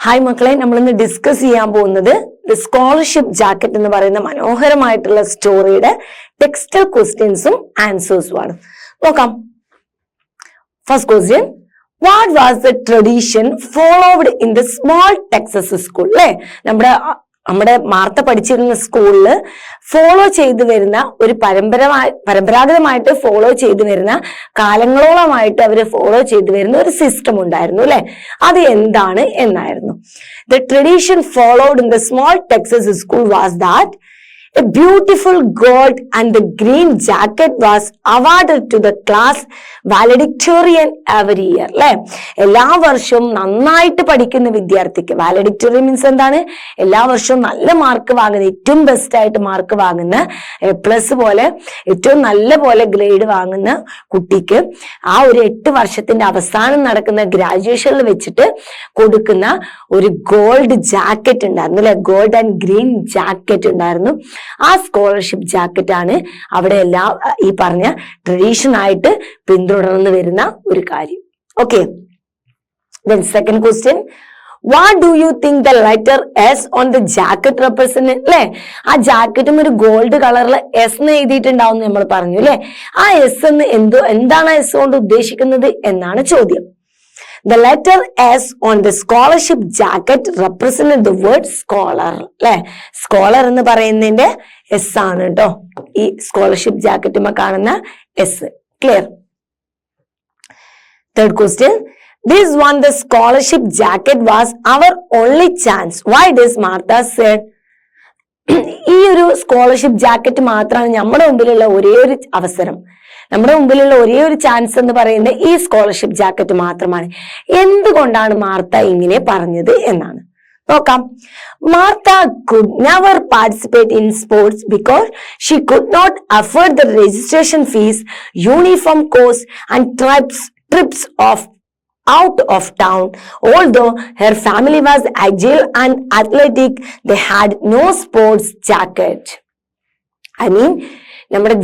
Hi മക്കളെ, നമ്മൾ ഇന്ന് ഡിസ്കസ് ചെയ്യാൻ പോകുന്നത് ദ സ്കോളർഷിപ്പ് ജാക്കറ്റ് എന്ന് പറയുന്ന മനോഹരമായിട്ടുള്ള സ്റ്റോറിയുടെ ടെക്സ്റ്റൽ ക്വസ്റ്റ്യൻസും ആൻസേഴ്സും ആണ്. നോക്കാം. First question, what was the tradition followed in the small Texas school? അല്ലെ, നമ്മുടെ മാർത്ത പഠിച്ചിരുന്ന സ്കൂളിൽ ഫോളോ ചെയ്തു വരുന്ന ഒരു പരമ്പരാഗതമായിട്ട് ഫോളോ ചെയ്തു വരുന്ന കാലങ്ങളോളമായിട്ട് അവര് ഫോളോ ചെയ്തു വരുന്ന ഒരു സിസ്റ്റം ഉണ്ടായിരുന്നു അല്ലെ. അത് എന്താണ് എന്നായിരുന്നു. The tradition followed in the small Texas school was that a beautiful gold and the green jacket was awarded to the class valedictorian every year. അല്ലെ, എല്ലാ വർഷവും നന്നായിട്ട് പഠിക്കുന്ന വിദ്യാർത്ഥിക്ക്, വാലഡിക്ടോറിയൻ മീൻസ് എന്താണ്, എല്ലാ വർഷവും നല്ല മാർക്ക് വാങ്ങുന്ന, ഏറ്റവും ബെസ്റ്റ് ആയിട്ട് മാർക്ക് വാങ്ങുന്ന, പ്ലസ് പോലെ ഏറ്റവും നല്ല പോലെ ഗ്രേഡ് വാങ്ങുന്ന കുട്ടിക്ക് ആ ഒരു 8 വർഷത്തിന്റെ അവസാനം നടക്കുന്ന ഗ്രാജുവേഷനിൽ വെച്ചിട്ട് കൊടുക്കുന്ന ഒരു ഗോൾഡ് ജാക്കറ്റ് ഉണ്ടായിരുന്നു അല്ലെ, ഗോൾഡ് ആൻഡ് ഗ്രീൻ ജാക്കറ്റ് ഉണ്ടായിരുന്നു. ആ സ്കോളർഷിപ്പ് ജാക്കറ്റ് ആണ് അവിടെ ഈ പറഞ്ഞ ട്രഡീഷൻ ആയിട്ട് പിന്തുടർന്ന് വരുന്ന ഒരു കാര്യം. Okay, then second question, what do you think the letter S on the jacket represent? അല്ലെ, ആ ജാക്കറ്റും ഒരു ഗോൾഡ് കളറിൽ എസ് എന്ന് എഴുതിയിട്ടുണ്ടാവും നമ്മൾ പറഞ്ഞു അല്ലെ. ആ എസ് എന്ന് എന്താണ് എസ് കൊണ്ട് ഉദ്ദേശിക്കുന്നത് എന്നാണ് ചോദ്യം. The letter S on the scholarship jacket represented the word scholar. അല്ലെ, സ്കോളർ എന്ന് പറയുന്നതിന്റെ എസ് ആണ് കേട്ടോ ഈ സ്കോളർഷിപ്പ് ജാക്കറ്റുമ്മ കാണുന്ന S. Clear? Third question, this one the scholarship jacket was our only chance. Why does Martha said? ഈ ഒരു scholarship jacket മാത്രമാണ് നമ്മുടെ മുമ്പിലുള്ള ഒരേ ഒരു അവസരം, നമ്മുടെ മുമ്പിലുള്ള ഒരേ ഒരു ചാൻസ് എന്ന് പറയുന്നത് ഈ സ്കോളർഷിപ്പ് ജാക്കറ്റ് മാത്രമാണ്. എന്തുകൊണ്ടാണ് മാർത്ത ഇങ്ങനെ പറഞ്ഞത് എന്നാണ്. നോക്കാം. Martha could never participate in sports because she could not afford the registration fees, uniform costs and trips out of town. Although her family was agile and athletic, they had no sports jacket. I mean, നമ്മുടെ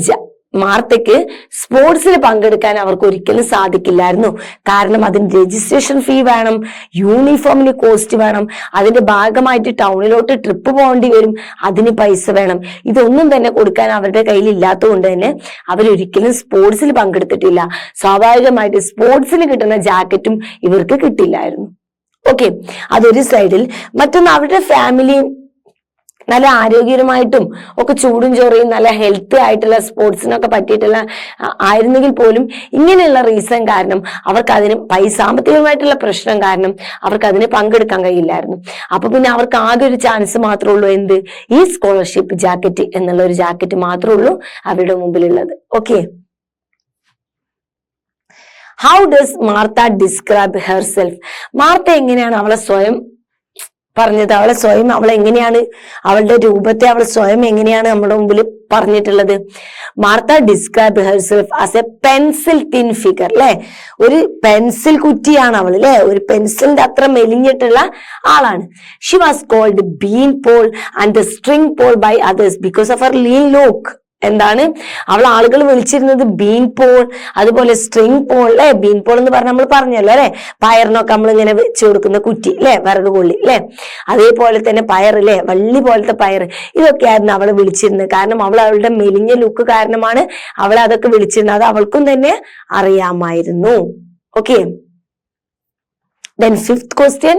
മാർത്തയ്ക്ക് സ്പോർട്സിൽ പങ്കെടുക്കാൻ അവർക്ക് ഒരിക്കലും സാധിക്കില്ലായിരുന്നു. കാരണം അതിന് registration ഫീ വേണം, യൂണിഫോമിന് cost വേണം, അതിന്റെ ഭാഗമായിട്ട് ടൗണിലോട്ട് ട്രിപ്പ് പോകേണ്ടി വരും, അതിന് പൈസ വേണം. ഇതൊന്നും തന്നെ കൊടുക്കാൻ അവരുടെ കയ്യിൽ ഇല്ലാത്തത് കൊണ്ട് തന്നെ അവരൊരിക്കലും സ്പോർട്സിൽ പങ്കെടുത്തിട്ടില്ല. സ്വാഭാവികമായിട്ട് സ്പോർട്സിന് കിട്ടുന്ന ജാക്കറ്റും ഇവർക്ക് കിട്ടില്ലായിരുന്നു. ഓക്കെ, അതൊരു സൈഡിൽ. മറ്റൊന്ന്, അവരുടെ ഫാമിലി നല്ല ആരോഗ്യപരമായിട്ടും ഒക്കെ ചൂടും ചോറയും നല്ല ഹെൽത്തി ആയിട്ടുള്ള സ്പോർട്സിനൊക്കെ പറ്റിയിട്ടുള്ള ആയിരുന്നെങ്കിൽ പോലും ഇങ്ങനെയുള്ള റീസൺ കാരണം അവർക്ക് അതിന് സാമ്പത്തികമായിട്ടുള്ള പ്രശ്നം കാരണം അവർക്ക് അതിന് പങ്കെടുക്കാൻ കഴിയില്ലായിരുന്നു. അപ്പൊ പിന്നെ അവർക്ക് ആകെ ഒരു ചാൻസ് മാത്രമേ ഉള്ളൂ, എന്ത്, ഈ സ്കോളർഷിപ്പ് ജാക്കറ്റ് എന്നുള്ള ഒരു ജാക്കറ്റ് മാത്രമേ ഉള്ളൂ അവരുടെ മുമ്പിലുള്ളത്. Okay, how does Martha describe herself? Martha എങ്ങനെയാണ് അവളെ സ്വയം പറഞ്ഞത്? അവളെങ്ങനെയാണ് അവളുടെ രൂപത്തെ അവൾ സ്വയം എങ്ങനെയാണ് നമ്മുടെ മുമ്പിൽ പറഞ്ഞിട്ടുള്ളത്? Martha describe herself as A pencil thin figure. അല്ലെ, ഒരു പെൻസിൽ കുറ്റിയാണ് അവൾ അല്ലെ, ഒരു പെൻസിലിന്റെ അത്ര മെലിഞ്ഞിട്ടുള്ള ആളാണ്. She was called bean pole and the string pole by others because of her lean look. എന്താണ് അവൾ ആളുകൾ വിളിച്ചിരുന്നത്? ബീൻ പോൾ, അതുപോലെ സ്ട്രിംഗ് പോൾ. അല്ലെ, ബീൻ പോൾ എന്ന് പറഞ്ഞാൽ നമ്മൾ പറഞ്ഞല്ലോ അല്ലെ, പയറിനൊക്കെ നമ്മൾ ഇങ്ങനെ വെച്ച് കൊടുക്കുന്ന കുറ്റി അല്ലെ, വിറക് കൊള്ളി അല്ലെ, അതേപോലെ തന്നെ പയർ അല്ലെ, വള്ളി പോലത്തെ പയർ, ഇതൊക്കെയായിരുന്നു അവളെ വിളിച്ചിരുന്നത്. കാരണം അവളുടെ മെലിഞ്ഞ ലുക്ക് കാരണമാണ് അവളെ അതൊക്കെ വിളിച്ചിരുന്നത്. അത് അവൾക്കും തന്നെ അറിയാമായിരുന്നു. Okay, then fifth question,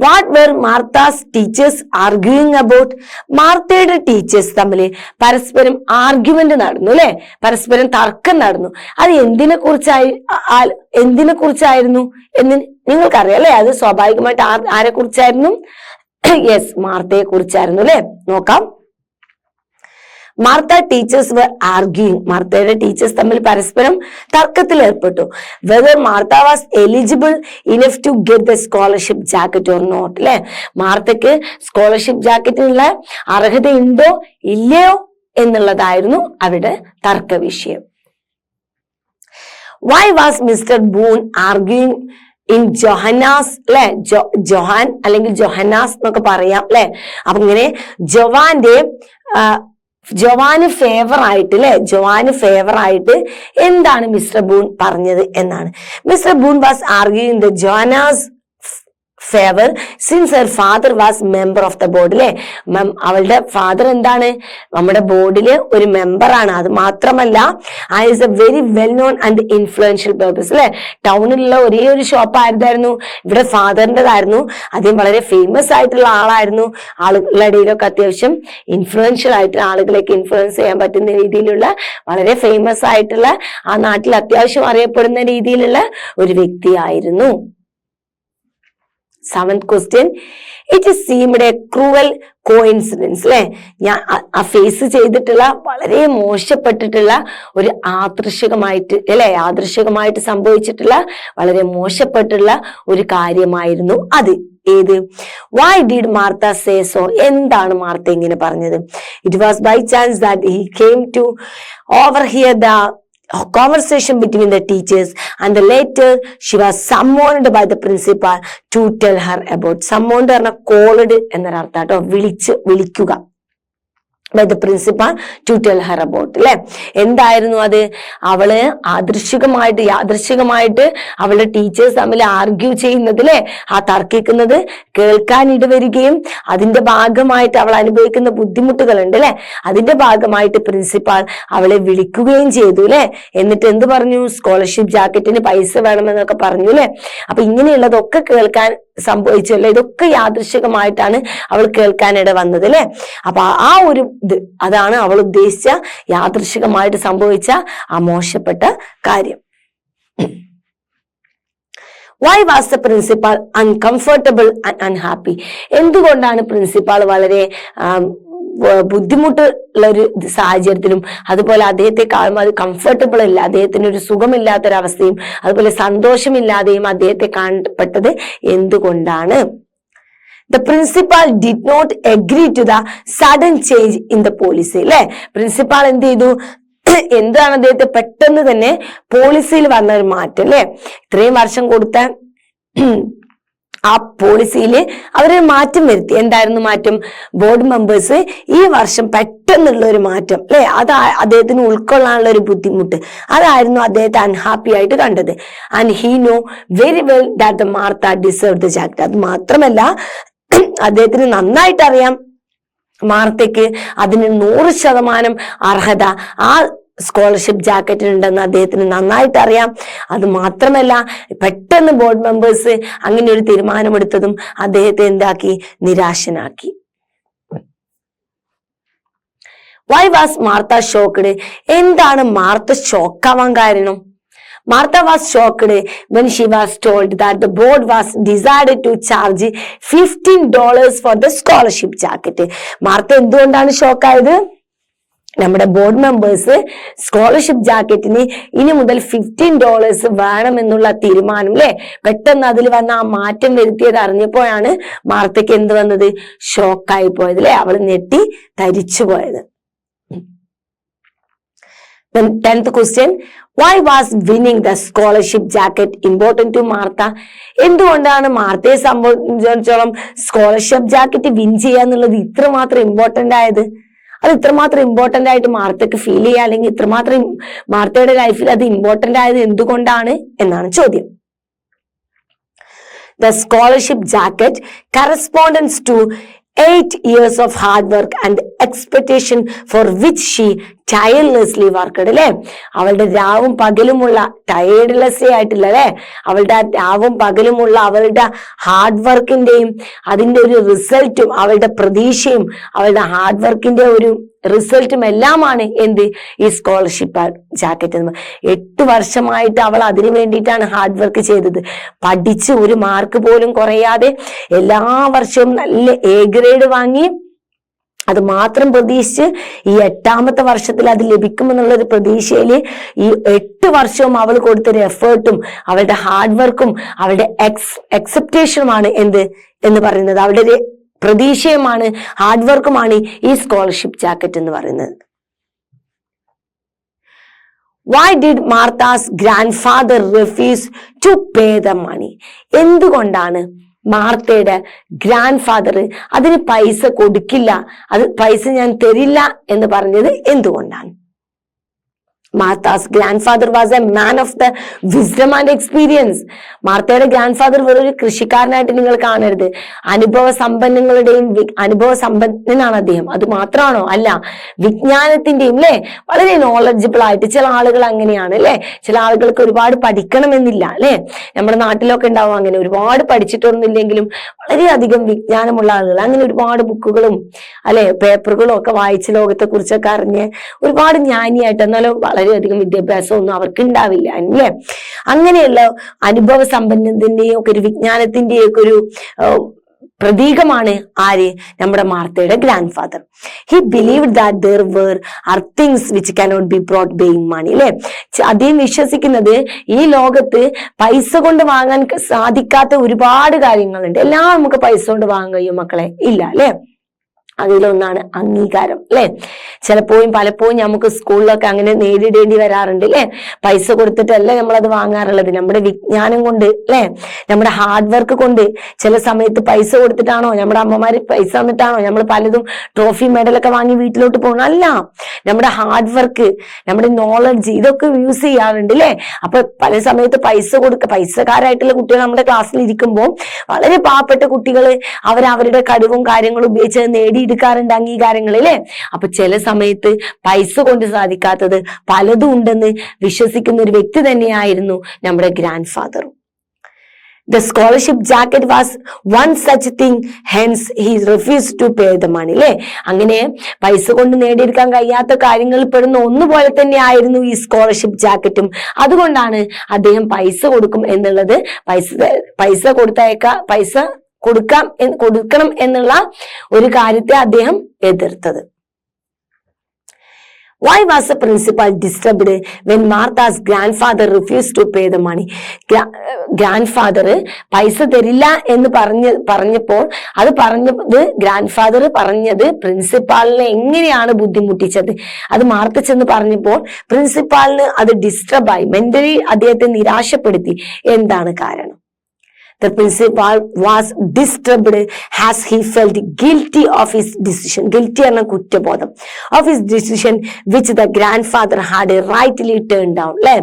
what were Martha's teachers arguing about? മാർത്തയുടെ ടീച്ചേഴ്സ് തമ്മിൽ പരസ്പരം ആർഗ്യുമെന്റ് നടന്നു അല്ലെ, പരസ്പരം തർക്കം നടന്നു. അത് എന്തിനെ കുറിച്ചായിരുന്നു എന്ന് നിങ്ങൾക്കറിയാം അല്ലെ. അത് സ്വാഭാവികമായിട്ട് ആരെ കുറിച്ചായിരുന്നു? യെസ്, മാർത്തയെ കുറിച്ചായിരുന്നു അല്ലെ. നോക്കാം. Martha teachers were arguing. മാർത്തയുടെ ടീച്ചേഴ്സ് തമ്മിൽ പരസ്പരം തർക്കത്തിൽ ഏർപ്പെട്ടു. Whether Martha was eligible enough to get the scholarship jacket or not. അല്ലെ, മാർത്തക്ക് സ്കോളർഷിപ്പ് ജാക്കറ്റിനുള്ള അർഹതയുണ്ടോ ഇല്ലയോ എന്നുള്ളതായിരുന്നു അവരുടെ തർക്ക വിഷയം. Why was mister boon arguing in ജൊഹന്നാസ്? അല്ലെ, ജൊഹാൻ അല്ലെങ്കിൽ ജൊഹന്നാസ് എന്നൊക്കെ പറയാം അല്ലെ. അപ്പൊ ഇങ്ങനെ ജോവാന് ഫേവർ ആയിട്ട് അല്ലെ, ജോവാന് ഫേവർ ആയിട്ട് എന്താണ് മിസ്റ്റർ ബൂൺ പറഞ്ഞത് എന്നാണ്. Mister boon was arguing the Jonas favour since her father was member of the board അല്ലെ. അവളുടെ ഫാദർ എന്താണ്, നമ്മുടെ ബോർഡില് ഒരു മെമ്പറാണ്. അത് മാത്രമല്ല is A very well known and influential person അല്ലെ. ടൗണിലുള്ള ഒരേ ഒരു ഷോപ്പ് ആരുതായിരുന്നു, ഇവിടെ ഫാദറിൻ്റെതായിരുന്നു. അദ്ദേഹം വളരെ ഫേമസ് ആയിട്ടുള്ള ആളായിരുന്നു. ആളുകളുടെ ഇടയിലൊക്കെ അത്യാവശ്യം ഇൻഫ്ലുവൻഷ്യൽ ആയിട്ട് ആളുകളേക്ക് ഇൻഫ്ലുവൻസ് ചെയ്യാൻ പറ്റുന്ന രീതിയിലുള്ള വളരെ ഫേമസ് ആയിട്ടുള്ള ആ നാട്ടിൽ അത്യാവശ്യം അറിയപ്പെടുന്ന രീതിയിലുള്ള ഒരു വ്യക്തിയായിരുന്നു. 7th question, it is seemed a cruel coincidence അല്ലെ. ഞാൻ ആ ഫേസ് ചെയ്തിട്ടുള്ള വളരെ മോശപ്പെട്ടിട്ടുള്ള ഒരു യാദൃശികമായിട്ട് സംഭവിച്ചിട്ടുള്ള വളരെ മോശപ്പെട്ടുള്ള ഒരു കാര്യമായിരുന്നു അത്. ഏത്? Why did Martha say so? എന്താണ് മാർത്ത ഇങ്ങനെ പറഞ്ഞത്? It was by chance that he came to overhear the conversation between the teachers and later she was summoned by the principal to tell her about. summoned പറഞ്ഞ called എന്നൊരർത്ഥം കേട്ടോ, വിളിക്കുക. by the principal to tell her about അല്ലെ. എന്തായിരുന്നു അത്? അവള് യാദൃശികമായിട്ട് അവളുടെ teachers തമ്മിൽ argue ചെയ്യുന്നത് അല്ലെ, ആ തർക്കിക്കുന്നത് കേൾക്കാൻ ഇടവരികയും അതിന്റെ ഭാഗമായിട്ട് അവൾ അനുഭവിക്കുന്ന ബുദ്ധിമുട്ടുകളുണ്ട് അല്ലെ, അതിന്റെ ഭാഗമായിട്ട് പ്രിൻസിപ്പാൾ അവളെ വിളിക്കുകയും ചെയ്തു അല്ലെ. എന്നിട്ട് എന്ത് പറഞ്ഞു? സ്കോളർഷിപ്പ് ജാക്കറ്റിന് പൈസ വേണമെന്നൊക്കെ പറഞ്ഞു അല്ലെ. അപ്പൊ ഇങ്ങനെയുള്ളതൊക്കെ കേൾക്കാൻ സംഭവിച്ചു അല്ലെ. ഇതൊക്കെ യാദൃശികമായിട്ടാണ് അവൾ കേൾക്കാനിട വന്നത് അല്ലെ. അപ്പൊ ആ ഒരു അതാണ് അവൾ ഉദ്ദേശിച്ച യാദൃശികമായിട്ട് സംഭവിച്ച ആ മോശപ്പെട്ട കാര്യം. Why was the principal uncomfortable and unhappy? എന്തുകൊണ്ടാണ് പ്രിൻസിപ്പാൾ വളരെ ബുദ്ധിമുട്ടുള്ള ഒരു സാഹചര്യത്തിലും അതുപോലെ അദ്ദേഹത്തെ കാണുമ്പോൾ അത് കംഫർട്ടബിൾ അല്ല, അദ്ദേഹത്തിന് ഒരു സുഖമില്ലാത്തൊരവസ്ഥയും അതുപോലെ സന്തോഷമില്ലാതെയും അദ്ദേഹത്തെ കാണപ്പെട്ടത് എന്തുകൊണ്ടാണ്? The principal did not agree to the sudden change in the policy അല്ലെ. പ്രിൻസിപ്പാൾ എന്ത് ചെയ്തു? എന്താണ് അദ്ദേഹത്തെ പെട്ടെന്ന് തന്നെ പോളിസിയിൽ വന്ന ഒരു മാറ്റം അല്ലെ. ഇത്രയും വർഷം കൊടുത്ത ആ പോളിസിയിൽ അവരൊരു മാറ്റം വരുത്തി. എന്തായിരുന്നു മാറ്റം? ബോർഡ് മെമ്പേഴ്സ് ഈ വർഷം പെട്ടെന്നുള്ള ഒരു മാറ്റം അല്ലെ, അത് അദ്ദേഹത്തിന് ഉൾക്കൊള്ളാനുള്ള ഒരു ബുദ്ധിമുട്ട്, അതായിരുന്നു അദ്ദേഹത്തെ അൺഹാപ്പി ആയിട്ട് കണ്ടത്. And he know very well that the Martha deserve the jacket. അത് മാത്രമല്ല അദ്ദേഹത്തിന് നന്നായിട്ട് അറിയാം മാർത്തയ്ക്ക് അതിന് 100% അർഹത ആ സ്കോളർഷിപ്പ് ജാക്കറ്റിനുണ്ടെന്ന് അദ്ദേഹത്തിന് നന്നായിട്ട് അറിയാം. അത് മാത്രമല്ല പെട്ടെന്ന് ബോർഡ് മെമ്പേഴ്സ് അങ്ങനെ ഒരു തീരുമാനമെടുത്തതും അദ്ദേഹത്തെ എന്താക്കി? നിരാശനാക്കി. Why was Martha shocked? എന്താണ് മാർത്ത ഷോക്കാവാൻ കാരണം? Martha was shocked when she was told that the board was decided to charge $15 for the scholarship jacket. Martha എന്തുകൊണ്ടാണ് ഷോക്കായത്? നമ്മുടെ ബോർഡ് മെമ്പേഴ്സ് സ്കോളർഷിപ്പ് ജാക്കറ്റിന് ഇനി മുതൽ $15 വേണമെന്നുള്ള തീരുമാനം അല്ലെ, പെട്ടെന്ന് അതിൽ വന്ന ആ മാറ്റം വരുത്തിയത് അറിഞ്ഞപ്പോഴാണ് മാർത്തയ്ക്ക് എന്ത് വന്നത്? ഷോക്കായി പോയത് അല്ലെ, അവൾ ഞെട്ടി തരിച്ചു പോയത്. Then 10th question, why was winning the scholarship jacket important to Martha? എന്തുകൊണ്ടാണ് മാർത്തയെ സംബന്ധിച്ചിടത്തോളം സ്കോളർഷിപ്പ് ജാക്കറ്റ് വിൻ ചെയ്യാന്നുള്ളത് ഇത്രമാത്രം ഇമ്പോർട്ടന്റ് ആയത്? അത് ഇത്രമാത്രം ഇമ്പോർട്ടന്റ് ആയിട്ട് മാർത്തക്ക് ഫീൽ ചെയ്യുക, അല്ലെങ്കിൽ ഇത്രമാത്രം മാർത്തയുടെ ലൈഫിൽ അത് ഇമ്പോർട്ടന്റ് ആയത് എന്തുകൊണ്ടാണ് എന്നാണ് ചോദ്യം. The scholarship jacket corresponds to 8 years of hard work and expectation for which she tirelessly worked അല്ലെ. അവളുടെ രാവും പകലുമുള്ള ടയർഡ്ലെസ് ആയിട്ടില്ല അല്ലെ, അവളുടെ രാവും പകലുമുള്ള അവളുടെ ഹാർഡ് വർക്കിന്റെയും അതിന്റെ ഒരു റിസൾട്ടും അവളുടെ പ്രതീക്ഷയും അവളുടെ ഹാർഡ് വർക്കിന്റെ ഒരു റിസൾട്ടും എല്ലാമാണ് എന്ത്? ഈ സ്കോളർഷിപ്പ് ജാക്കറ്റ് എന്ന്. 8 വർഷമായിട്ട് അവൾ അതിനു വേണ്ടിയിട്ടാണ് ഹാർഡ് വർക്ക് ചെയ്തത്. പഠിച്ച് ഒരു മാർക്ക് പോലും കുറയാതെ എല്ലാ വർഷവും നല്ല A ഗ്രേഡ് വാങ്ങി അത് മാത്രം പ്രതീക്ഷിച്ച് ഈ 8ാമത്തെ വർഷത്തിൽ അത് ലഭിക്കുമെന്നുള്ള ഒരു പ്രതീക്ഷയില് ഈ 8 വർഷവും അവൾ കൊടുത്തൊരു എഫേർട്ടും അവളുടെ ഹാർഡ് വർക്കും അവളുടെ എക്സെപ്റ്റേഷനുമാണ് എന്ത് എന്ന് പറയുന്നത്. അവളുടെ ഒരു പ്രതീക്ഷയുമാണ് ഹാർഡ് വർക്കുമാണ് ഈ സ്കോളർഷിപ്പ് ജാക്കറ്റ് എന്ന് പറയുന്നത്. Why did Martha's grandfather refuse to pay the money? എന്തുകൊണ്ടാണ് മാർത്തയുടെ ഗ്രാൻഡ് ഫാദർ അതിന് പൈസ കൊടുക്കില്ല, അത് പൈസ ഞാൻ തരില്ല എന്ന് പറഞ്ഞത് എന്തുകൊണ്ടാണ്? Martha's grandfather was a man of the wisdom and experience. മാർത്തയുടെ ഗ്രാൻഡ് ഫാദർ വെറൊരു കൃഷിക്കാരനായിട്ട് നിങ്ങൾ കാണരുത്, അനുഭവ സമ്പന്നനാണ് അദ്ദേഹം. അത് മാത്രമാണോ? അല്ല, വിജ്ഞാനത്തിന്റെയും അല്ലെ വളരെ നോളജബിൾ ആയിട്ട്. ചില ആളുകൾ അങ്ങനെയാണ് അല്ലെ, ചില ആളുകൾക്ക് ഒരുപാട് പഠിക്കണമെന്നില്ല അല്ലെ. നമ്മുടെ നാട്ടിലൊക്കെ ഉണ്ടാവും അങ്ങനെ, ഒരുപാട് പഠിച്ചിട്ടൊന്നുമില്ലെങ്കിലും വളരെയധികം വിജ്ഞാനമുള്ള ആളുകൾ. അങ്ങനെ ഒരുപാട് ബുക്കുകളും അല്ലെ പേപ്പറുകളും ഒക്കെ വായിച്ച് ലോകത്തെ കുറിച്ചൊക്കെ അറിഞ്ഞ് ഒരുപാട് ജ്ഞാനിയായിട്ട്, എന്നാലും വളരെയധികം വിദ്യാഭ്യാസം ഒന്നും അവർക്ക് ഉണ്ടാവില്ല അല്ലേ. അങ്ങനെയുള്ള അനുഭവ സമ്പന്നത്തിന്റെയും ഒക്കെ ഒരു വിജ്ഞാനത്തിന്റെയും ഒക്കെ ഒരു പ്രതീകമാണ് ആര്? നമ്മുടെ മാർത്തയുടെ grandfather. He believed that there are things which cannot be brought by money അല്ലെ. അദ്ദേഹം വിശ്വസിക്കുന്നത് ഈ ലോകത്ത് പൈസ കൊണ്ട് വാങ്ങാൻ സാധിക്കാത്ത ഒരുപാട് കാര്യങ്ങളുണ്ട്. എല്ലാം നമുക്ക് പൈസ കൊണ്ട് വാങ്ങാൻ കഴിയും മക്കളെ? ഇല്ല അല്ലെ. അതിലൊന്നാണ് അംഗീകാരം അല്ലെ. പലപ്പോഴും നമുക്ക് സ്കൂളിലൊക്കെ അങ്ങനെ നേരിടേണ്ടി വരാറുണ്ട് അല്ലെ. പൈസ കൊടുത്തിട്ടല്ല നമ്മളത് വാങ്ങാറുള്ളത്, നമ്മുടെ വിജ്ഞാനം കൊണ്ട് അല്ലെ, നമ്മുടെ ഹാർഡ് വർക്ക് കൊണ്ട്. ചില സമയത്ത് പൈസ കൊടുത്തിട്ടാണോ, നമ്മുടെ അമ്മമാര് പൈസ തന്നിട്ടാണോ നമ്മൾ പലതും ട്രോഫി മെഡലൊക്കെ വാങ്ങി വീട്ടിലോട്ട് പോകണം? അല്ല, നമ്മുടെ ഹാർഡ് വർക്ക്, നമ്മുടെ നോളജ്, ഇതൊക്കെ യൂസ് ചെയ്യാറുണ്ട് അല്ലെ. അപ്പൊ പല സമയത്ത് പൈസക്കാരായിട്ടുള്ള കുട്ടികൾ നമ്മുടെ ക്ലാസ്സിൽ ഇരിക്കുമ്പോൾ വളരെ പാവപ്പെട്ട കുട്ടികൾ അവരവരുടെ കഴിവും കാര്യങ്ങളും ഉപയോഗിച്ച് നേടിയെടുക്കാറുണ്ട് അംഗീകാരങ്ങൾ അല്ലെ. അപ്പൊ ചില സമയത്ത് പൈസ കൊണ്ട് സാധിക്കാത്തത് പലതും ഉണ്ടെന്ന് വിശ്വസിക്കുന്ന ഒരു വ്യക്തി തന്നെയായിരുന്നു നമ്മുടെ grand ഫാദറും. The scholarship jacket was one such thing, hence he refused to pay the money അല്ലെ. അങ്ങനെ പൈസ കൊണ്ട് നേടിയെടുക്കാൻ കഴിയാത്ത കാര്യങ്ങളിൽ പെടുന്ന ഒന്നുപോലെ തന്നെ ആയിരുന്നു ഈ സ്കോളർഷിപ്പ് ജാക്കറ്റും. അതുകൊണ്ടാണ് അദ്ദേഹം പൈസ കൊടുക്കും എന്നുള്ളത്, കൊടുക്കണം എന്നുള്ള ഒരു കാര്യത്തെ അദ്ദേഹം എതിർത്തത്. Why was the principal disturbed when Martha's grandfather refused to pay the money? Grand പൈസ തരില്ല എന്ന് പറഞ്ഞപ്പോൾ ഗ്രാൻഡ് ഫാദർ പറഞ്ഞത് പ്രിൻസിപ്പാളിനെ എങ്ങനെയാണ് ബുദ്ധിമുട്ടിച്ചത്? അത് മാർത്ത ചെന്ന് പറഞ്ഞപ്പോൾ പ്രിൻസിപ്പാളിന് അത് ഡിസ്റ്റർബായി, മെന്റലി അദ്ദേഹത്തെ നിരാശപ്പെടുത്തി. എന്താണ് കാരണം? The principal was disturbed as he felt guilty of his decision. Guilty എന്ന കുറ്റബോധം. Of his decision which the grandfather had rightly turned down. അല്ലെ,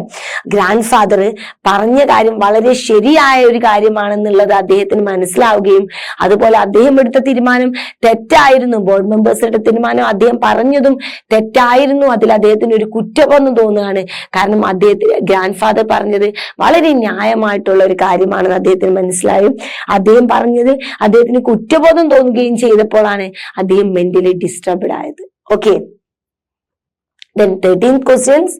ഗ്രാൻഡ് ഫാദർ പറഞ്ഞ കാര്യം വളരെ ശരിയായ ഒരു കാര്യമാണെന്നുള്ളത് അദ്ദേഹത്തിന് മനസ്സിലാവുകയും അതുപോലെ അദ്ദേഹം എടുത്ത തീരുമാനം തെറ്റായിരുന്നു, ബോർഡ് മെമ്പേഴ്സിന്റെ തീരുമാനം അദ്ദേഹം പറഞ്ഞതും തെറ്റായിരുന്നു. അതിൽ അദ്ദേഹത്തിന് ഒരു കുറ്റബോധം തോന്നുകയാണ്. കാരണം ഗ്രാൻഡ് ഫാദർ പറഞ്ഞത് വളരെ ന്യായമായിട്ടുള്ള ഒരു കാര്യമാണെന്ന് അദ്ദേഹത്തിന് മനസ്സിലായും. അദ്ദേഹം പറഞ്ഞത് അദ്ദേഹത്തിന് കുറ്റബോധം തോന്നുകയും ചെയ്തപ്പോഴാണ് അദ്ദേഹം മെന്റലി ഡിസ്റ്റർബ്ഡ് ആയത്. Okay, then 13th questions.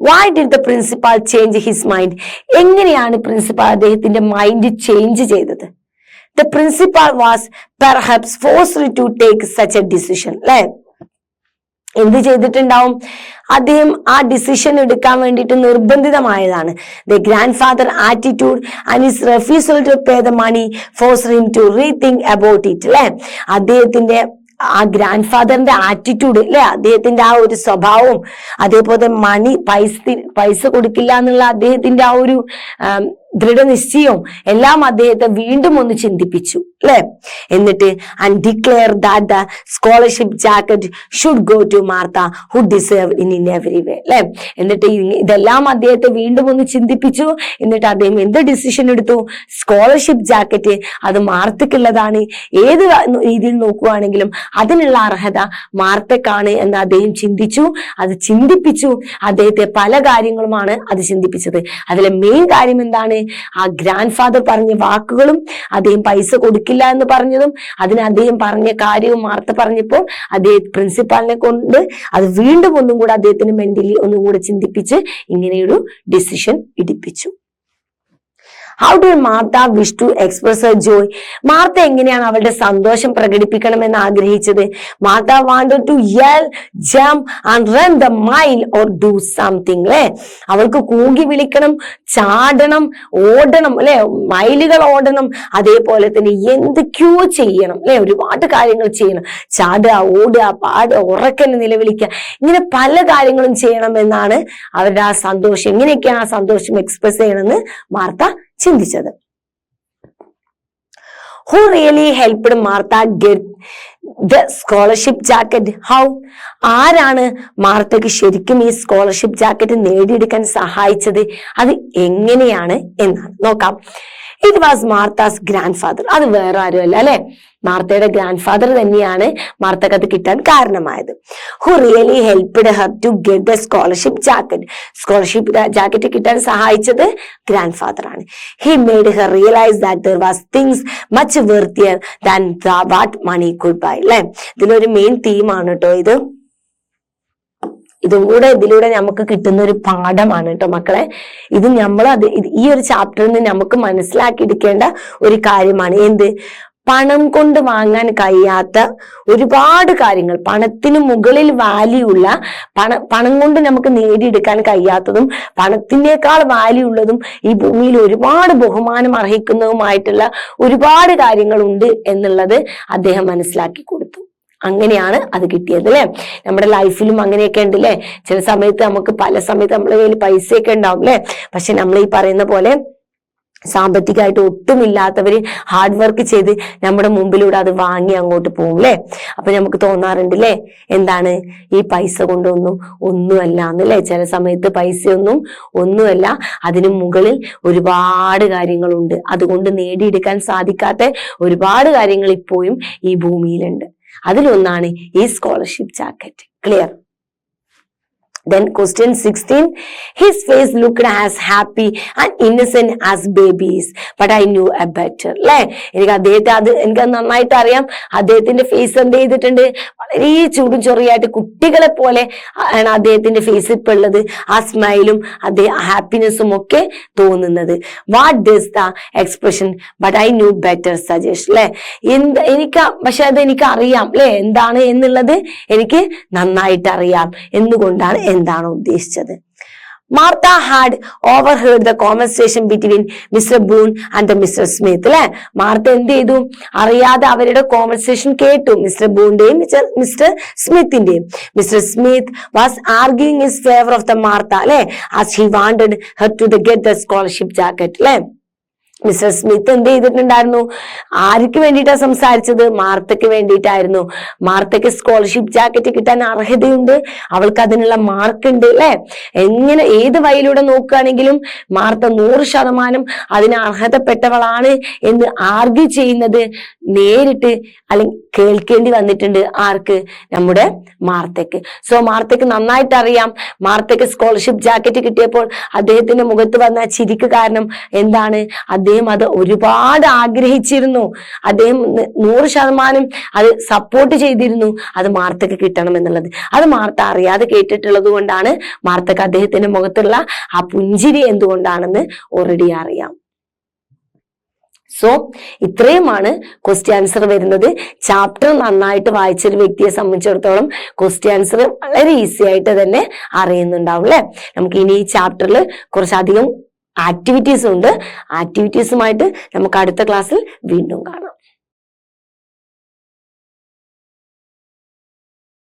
Why did the principal change his mind? എങ്ങനെയാണ് പ്രിൻസിപ്പാൾ അദ്ദേഹത്തിന്റെ മൈൻഡ് ചേഞ്ച് ചെയ്തത്? The principal was perhaps forced to take such a decision. അല്ലെ, എന്ത് ചെയ്തിട്ടുണ്ടാവും? അദ്ദേഹം ആ ഡിസിഷൻ എടുക്കാൻ വേണ്ടിയിട്ട് നിർബന്ധിതമായതാണ്. The grandfather attitude and his refusal to pay the money forced him to rethink about it. അല്ലെ, അദ്ദേഹത്തിന്റെ ആ ഗ്രാൻഡ് ഫാദറിന്റെ ആറ്റിറ്റ്യൂഡ് അല്ലെ, അദ്ദേഹത്തിന്റെ ആ ഒരു സ്വഭാവവും അതേപോലെ പൈസ കൊടുക്കില്ല എന്നുള്ള അദ്ദേഹത്തിന്റെ ആ ഒരു ദൃഢനിശ്ചയവും എല്ലാം അദ്ദേഹത്തെ വീണ്ടും ഒന്ന് ചിന്തിപ്പിച്ചു അല്ലെ. എന്നിട്ട് and declare that the scholarship jacket should go to Martha who deserved in every way അല്ലെ. എന്നിട്ട് ഇതെല്ലാം അദ്ദേഹത്തെ വീണ്ടും ഒന്ന് ചിന്തിപ്പിച്ചു. എന്നിട്ട് അദ്ദേഹം എന്ത് ഡിസിഷൻ എടുത്തു? സ്കോളർഷിപ്പ് ജാക്കറ്റ് അത് മാർത്തക്കുള്ളതാണ്. ഏത് രീതിയിൽ നോക്കുകയാണെങ്കിലും അതിനുള്ള അർഹത മാർത്തക്കാണ് എന്ന് അദ്ദേഹം അത് ചിന്തിപ്പിച്ചു. അദ്ദേഹത്തെ പല കാര്യങ്ങളുമാണ് അത് ചിന്തിപ്പിച്ചത്. അതിലെ മെയിൻ കാര്യം എന്താണ്? ആ ഗ്രാൻഡ് ഫാദർ പറഞ്ഞ വാക്കുകളും അദ്ദേഹം പൈസ കൊടുക്കില്ല എന്ന് പറഞ്ഞതും അതിന് അദ്ദേഹം പറഞ്ഞ കാര്യവും മാർത്ത പറഞ്ഞപ്പോൾ അദ്ദേഹം പ്രിൻസിപ്പാളിനെ കൊണ്ട് അത് വീണ്ടും ഒന്നും കൂടെ അദ്ദേഹത്തിന് മെന്റലി ഒന്നും കൂടെ ചിന്തിപ്പിച്ച് ഇങ്ങനെയൊരു ഡിസിഷൻ എടുപ്പിച്ചു. How did Martha wish to express her joy? Martha എങ്ങനെയാണ് അവളുടെ സന്തോഷം പ്രകടിപ്പിക്കണമെന്ന് ആഗ്രഹിച്ചത്? Martha wanted to yell, jump and run the mile or do something. അല്ലെ, അവൾക്ക് കൂകി വിളിക്കണം, ചാടണം, ഓടണം അല്ലെ, മൈലുകൾ ഓടണം, അതേപോലെ തന്നെ എന്തൊക്കെയോ ചെയ്യണം അല്ലെ, ഒരുപാട് കാര്യങ്ങൾ ചെയ്യണം. ചാടുക, ഓടുക, പാടുക, ഉറക്കനെ നിലവിളിക്കുക, ഇങ്ങനെ പല കാര്യങ്ങളും ചെയ്യണം എന്നാണ് അവരുടെ ആ സന്തോഷം. എങ്ങനെയൊക്കെയാണ് ആ സന്തോഷം എക്സ്പ്രസ് ചെയ്യണമെന്ന് മാർത്ത ചിന്തിച്ചത്. Who really helped Martha get the scholarship jacket? How? ആരാണ് മാർത്തയ്ക്ക് ശരിക്കും ഈ സ്കോളർഷിപ്പ് ജാക്കറ്റ് നേടിയെടുക്കാൻ സഹായിച്ചത്? അത് എങ്ങനെയാണ് എന്നാണ് നോക്കാം. It was Martha's grand father. അത് വേറെ ആരുമല്ല അല്ലെ, മാർത്തയുടെ ഗ്രാൻഡ് ഫാദർ തന്നെയാണ് മാർത്തക്ക് അത് കിട്ടാൻ കാരണമായത്. Who really helped her to get the scholarship jacket. Scholarship jacket കിട്ടാൻ സഹായിച്ചത് ഗ്രാൻഡ് ഫാദർ ആണ്. He made her realise that there was things much worthier than what money could buy. അല്ലെ, ഇതിലൊരു മെയിൻ തീമാണ് കേട്ടോ ഇത്. ഇതും കൂടെ ഇതിലൂടെ നമുക്ക് കിട്ടുന്ന ഒരു പാഠമാണ് കേട്ടോ മക്കളെ. ഇത് നമ്മൾ ഈ ഒരു ചാപ്റ്ററിൽ നിന്ന് നമുക്ക് മനസ്സിലാക്കിയെടുക്കേണ്ട ഒരു കാര്യമാണ്. എന്ത്? പണം കൊണ്ട് വാങ്ങാൻ കഴിയാത്ത ഒരുപാട് കാര്യങ്ങൾ, പണത്തിന് മുകളിൽ വാല്യൂ ഉള്ള പണം കൊണ്ട് നമുക്ക് നേടിയെടുക്കാൻ കഴിയാത്തതും പണത്തിനേക്കാൾ വാല്യൂ ഉള്ളതും ഈ ഭൂമിയിൽ ഒരുപാട് ബഹുമാനം അർഹിക്കുന്നതുമായിട്ടുള്ള ഒരുപാട് കാര്യങ്ങളുണ്ട് എന്നുള്ളത് അദ്ദേഹം മനസ്സിലാക്കി കൊടുത്തു. അങ്ങനെയാണ് അത് കിട്ടിയത് അല്ലെ. നമ്മുടെ ലൈഫിലും അങ്ങനെയൊക്കെ ഉണ്ട് അല്ലെ. ചില സമയത്ത് നമുക്ക് പല സമയത്ത് നമ്മളെ കയ്യിൽ പൈസയൊക്കെ ഉണ്ടാവും അല്ലെ, പക്ഷെ നമ്മൾ ഈ പറയുന്ന പോലെ സാമ്പത്തികമായിട്ട് ഒട്ടുമില്ലാത്തവര് ഹാർഡ് വർക്ക് ചെയ്ത് നമ്മുടെ മുമ്പിലൂടെ അത് വാങ്ങി അങ്ങോട്ട് പോകും അല്ലെ. അപ്പൊ നമുക്ക് തോന്നാറുണ്ട് അല്ലെ, എന്താണ് ഈ പൈസ കൊണ്ടൊന്നും ഒന്നുമല്ല എന്നല്ലേ. ചില സമയത്ത് പൈസയൊന്നും ഒന്നുമല്ല, അതിനു മുകളിൽ ഒരുപാട് കാര്യങ്ങളുണ്ട്. അതുകൊണ്ട് നേടിയെടുക്കാൻ സാധിക്കാത്ത ഒരുപാട് കാര്യങ്ങൾ ഇപ്പോഴും ഈ ഭൂമിയിലുണ്ട്. അതിലൊന്നാണ് ഈ scholarship jacket. Clear? Then question 16, his face looked as happy and innocent as babies, but I knew a better. അല്ലെ, എനിക്ക് നന്നായിട്ട് അറിയാം അദ്ദേഹത്തിന്റെ ഫേസ് എന്ത് ചെയ്തിട്ടുണ്ട്, വളരെ ചൂടും ചൊറിയായിട്ട് കുട്ടികളെ പോലെ ആണ് അദ്ദേഹത്തിന്റെ ഫേസ് ഇപ്പൊ ഉള്ളത്. ആ സ്മൈലും ഹാപ്പിനെസ്സും ഒക്കെ തോന്നുന്നത്. What does the expression but I new better suggest. അല്ലെ, പക്ഷെ അത് എനിക്ക് അറിയാം അല്ലെ, എന്താണ് എന്നുള്ളത് എനിക്ക് നന്നായിട്ട് അറിയാം. എന്തുകൊണ്ടാണ്, എന്താണ് ഉദ്ദേശിച്ചത്? Martha had overheard the conversation between mister Boon and mister Smith. അല്ലെ, മാർത്ത എന്ത് ചെയ്തു, അറിയാതെ അവരുടെ കോൺവെർസേഷൻ കേട്ടു, മിസ്റ്റർ ബൂണിന്റെയും മിസ്റ്റർ സ്മിത്തിന്റെയും. Mister Smith was arguing in favour of the Martha അല്ലെ, as he wanted her to get the scholarship jacket. അല്ലെ, മിസ്റ്റർ സ്മിത്ത് എന്ത് ചെയ്തിട്ടുണ്ടായിരുന്നു, ആർക്ക് വേണ്ടിയിട്ടാണ് സംസാരിച്ചത്? മാർത്തയ്ക്ക് വേണ്ടിയിട്ടായിരുന്നു. മാർത്തയ്ക്ക് സ്കോളർഷിപ്പ് ജാക്കറ്റ് കിട്ടാൻ അർഹതയുണ്ട്, അവൾക്ക് അതിനുള്ള മാർക്ക് ഉണ്ട് അല്ലെ. എങ്ങനെ ഏത് വഴിയിലൂടെ നോക്കുകയാണെങ്കിലും മാർത്ത 100% അതിന് അർഹതപ്പെട്ടവളാണ് എന്ന് ആർഗ്യൂ ചെയ്യുന്നത് നേരിട്ട് അല്ലെങ്കിൽ കേൾക്കേണ്ടി വന്നിട്ടുണ്ട്. ആർക്ക്? നമ്മുടെ മാർത്തയ്ക്ക്. സോ മാർത്തയ്ക്ക് നന്നായിട്ട് അറിയാം, മാർത്തയ്ക്ക് സ്കോളർഷിപ്പ് ജാക്കറ്റ് കിട്ടിയപ്പോൾ അദ്ദേഹത്തിന്റെ മുഖത്ത് വന്ന ചിരിക്ക് കാരണം എന്താണ്? അദ്ദേഹം അത് ഒരുപാട് ആഗ്രഹിച്ചിരുന്നു. അദ്ദേഹം 100% അത് സപ്പോർട്ട് ചെയ്തിരുന്നു, അത് മാർത്തയ്ക്ക് കിട്ടണം എന്നുള്ളത്. അത് മാർത്ത അറിയാതെ കേട്ടിട്ടുള്ളത് കൊണ്ടാണ് മാർത്തയ്ക്ക് അദ്ദേഹത്തിന്റെ മുഖത്തുള്ള ആ പുഞ്ചിരി എന്തുകൊണ്ടാണെന്ന് ഓൾറെഡി അറിയാം. സോ ഇത്രയുമാണ് ക്വസ്റ്റ്യൻ ആൻസർ വരുന്നത്. ചാപ്റ്റർ നന്നായിട്ട് വായിച്ചൊരു വ്യക്തിയെ സംബന്ധിച്ചിടത്തോളം ക്വസ്റ്റ്യൻ ആൻസർ വളരെ ഈസി ആയിട്ട് തന്നെ അറിയുന്നുണ്ടാവും അല്ലെ. നമുക്ക് ഇനി ഈ ചാപ്റ്ററിൽ കുറച്ചധികം ആക്ടിവിറ്റീസ് ഉണ്ട്. ആക്ടിവിറ്റീസുമായിട്ട് നമുക്ക് അടുത്ത ക്ലാസ്സിൽ വീണ്ടും കാണാം.